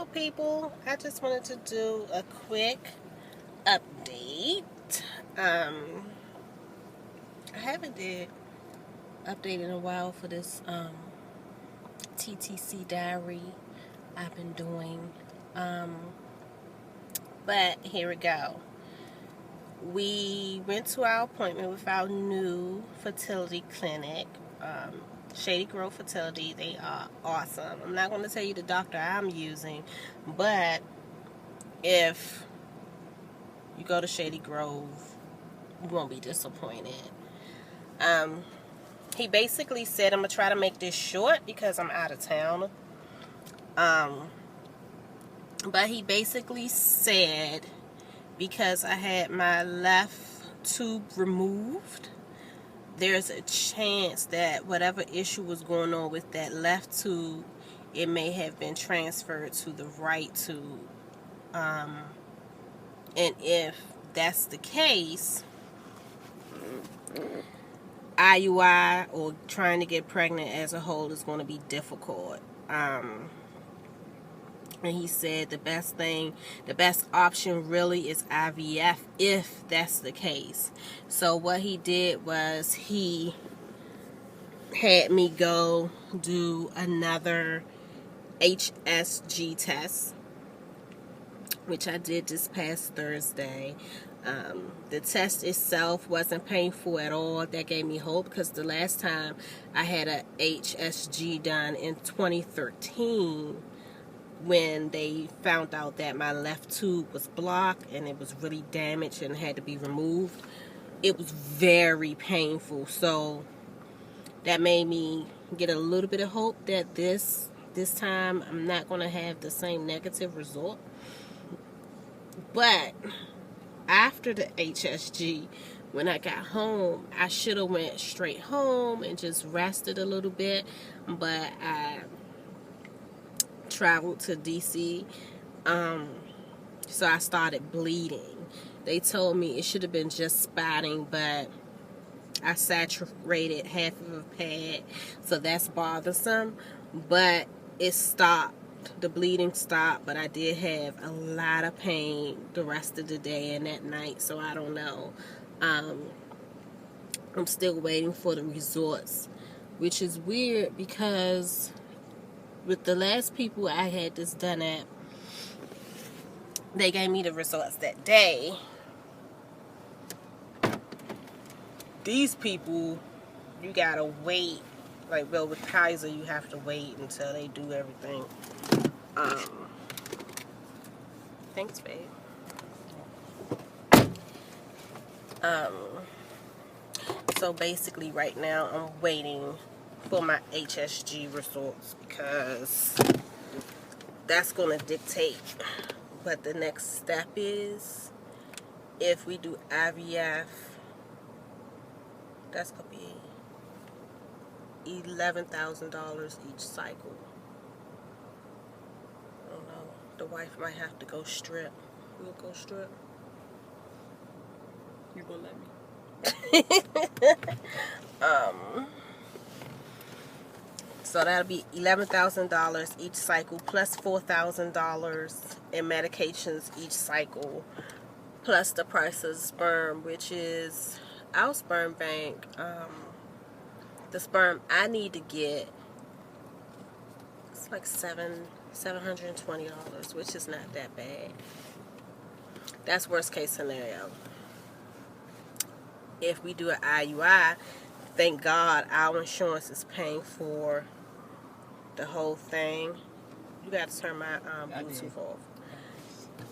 Hello people, I just wanted to do a quick update. I haven't did update in a while for this TTC diary I've been doing. But here we go. We went to our appointment with our new fertility clinic, Shady Grove Fertility. They are awesome. I'm not going to tell you the doctor I'm using, but if you go to Shady Grove, you won't be disappointed. He basically said, I'm going to try to make this short because I'm out of town. But he basically said, because I had my left tube removed, there's a chance that whatever issue was going on with that left tube, it may have been transferred to the right tube. And if that's the case, IUI or trying to get pregnant as a whole is going to be difficult. And he said the best option really is IVF if that's the case. So what he did was he had me go do another HSG test, which I did this past Thursday. The test itself wasn't painful at all. That gave me hope because the last time I had a HSG done in 2013, when they found out that my left tube was blocked and it was really damaged and had to be removed, it was very painful. So that made me get a little bit of hope that this time I'm not going to have the same negative result. But after the HSG, when I got home, I should have went straight home and just rested a little bit, but I traveled to DC, so I started bleeding. They told me it should have been just spotting, but I saturated half of a pad, so that's bothersome. But it stopped. The bleeding stopped, but I did have a lot of pain the rest of the day and that night, so I don't know. I'm still waiting for the results, which is weird because with the last people I had this done at, they gave me the results that day. These people, you gotta wait. Like, well, with Kaiser, you have to wait until they do everything. Thanks, babe. So basically right now I'm waiting for my HSG results because that's going to dictate what the next step is. If we do IVF, that's going to be $11,000 each cycle. I don't know. The wife might have to go strip. We'll go strip. You gonna let me? So that'll be $11,000 each cycle, plus $4,000 in medications each cycle, plus the price of sperm, which is our sperm bank. The sperm I need to get, it's like $720, which is not that bad. That's worst case scenario. If we do an IUI, thank God our insurance is paying for the whole thing. You got to turn my Bluetooth off.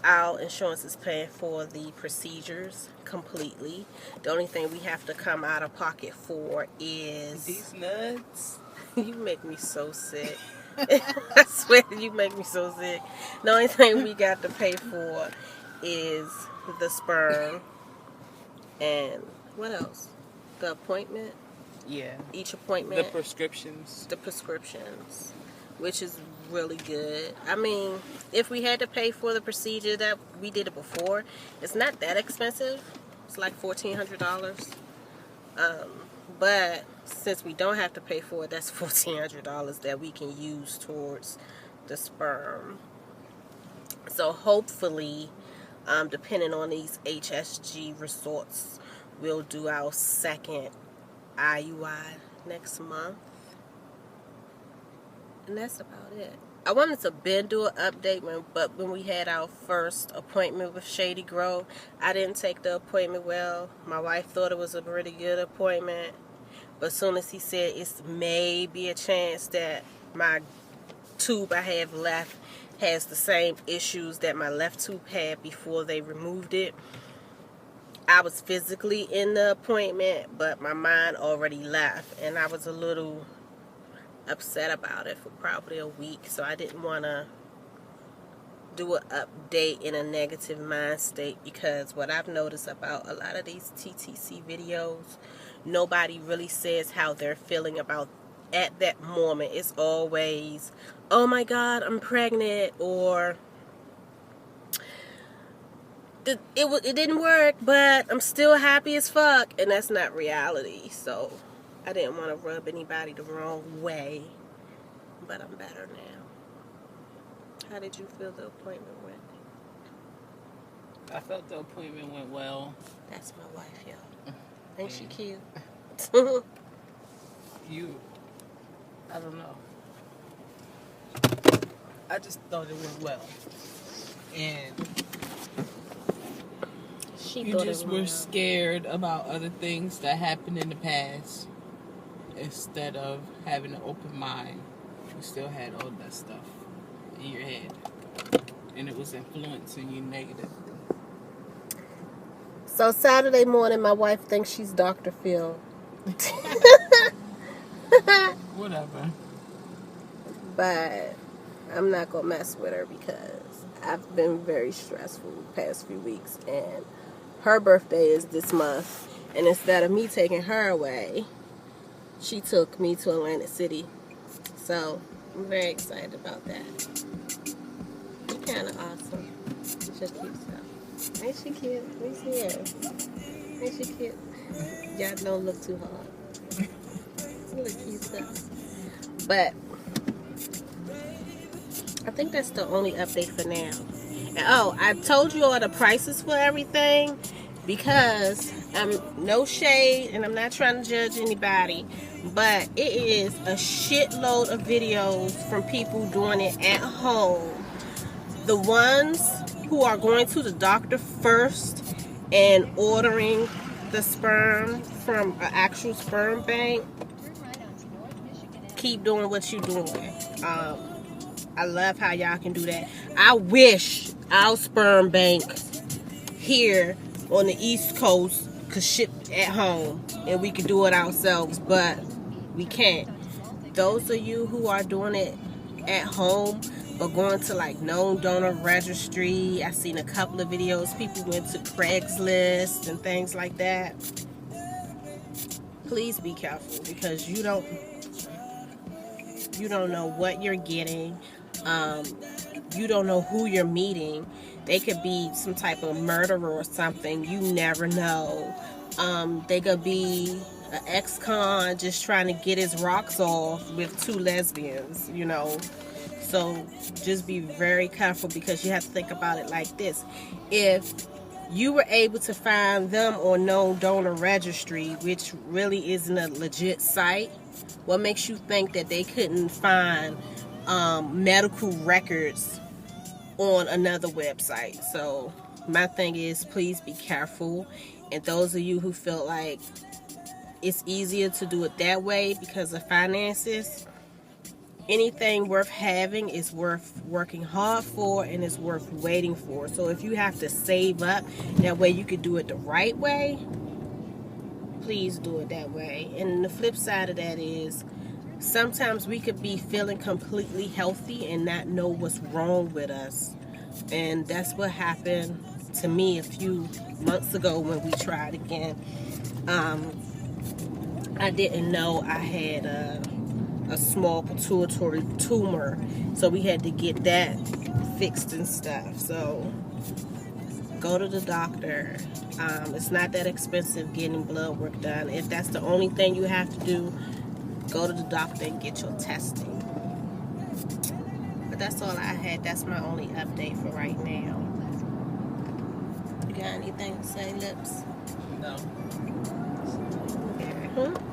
Our insurance is paying for the procedures completely. The only thing we have to come out of pocket for is these nuts. You make me so sick. I swear you make me so sick. The only thing we got to pay for is the sperm and what else? The appointment? Yeah. Each appointment? The prescriptions. The prescriptions, which is really good. I mean, if we had to pay for the procedure that we did it before, it's not that expensive. It's like $1,400. But since we don't have to pay for it, that's $1,400 that we can use towards the sperm. So hopefully, depending on these HSG results, we'll do our second IUI next month. And that's about it. I wanted to do an update, but when we had our first appointment with Shady Grove, I didn't take the appointment well. My wife thought it was a pretty good appointment. But as soon as he said it's maybe a chance that my tube I have left has the same issues that my left tube had before they removed it, I was physically in the appointment, but my mind already left, and I was a little upset about it for probably a week, so I didn't want to do an update in a negative mind state, because what I've noticed about a lot of these TTC videos, nobody really says how they're feeling about at that moment. It's always, oh my God, I'm pregnant, or it didn't work, but I'm still happy as fuck, and that's not reality. So I didn't want to rub anybody the wrong way, but I'm better now. How did you feel the appointment went? I felt the appointment went well. That's my wife, y'all. Ain't she cute? I don't know. I just thought it went well. And you just were scared about other things that happened in the past. Instead of having an open mind, you still had all that stuff in your head. And it was influencing you negatively. So Saturday morning, my wife thinks she's Dr. Phil. Whatever. But I'm not going to mess with her because I've been very stressful the past few weeks. And her birthday is this month. And instead of me taking her away, she took me to Atlantic City. So I'm very excited about that. She's kind of awesome. She's a cute stuff. Ain't she cute? Let me see her. Ain't she cute? Y'all don't look too hard. She look cute stuff. But I think that's the only update for now. And, oh, I told you all the prices for everything because no shade and I'm not trying to judge anybody, but it is a shitload of videos from people doing it at home. The ones who are going to the doctor first and ordering the sperm from an actual sperm bank, keep doing what you're doing. I love how y'all can do that. I wish our sperm bank here on the East Coast could ship at home and we could do it ourselves, but we can't. Those of you who are doing it at home or going to like known donor registry, I've seen a couple of videos, people went to Craigslist and things like that. Please be careful because you don't know what you're getting. You don't know who you're meeting. They could be some type of murderer or something. You never know. They could be an ex-con just trying to get his rocks off with two lesbians, you know. So just be very careful because you have to think about it like this. If you were able to find them on known donor registry, which really isn't a legit site, what makes you think that they couldn't find medical records on another website? So my thing is, please be careful. And those of you who feel like it's easier to do it that way because of finances, anything worth having is worth working hard for and is worth waiting for. So if you have to save up, that way you could do it the right way, please do it that way. And the flip side of that is, sometimes we could be feeling completely healthy and not know what's wrong with us. And that's what happened to me a few months ago when we tried again. I didn't know I had a small pituitary tumor, so we had to get that fixed and stuff. So go to the doctor. It's not that expensive getting blood work done. If that's the only thing you have to do, go to the doctor and get your testing. that's all I had. That's my only update for right now. You got anything to say, Lips? No. Okay.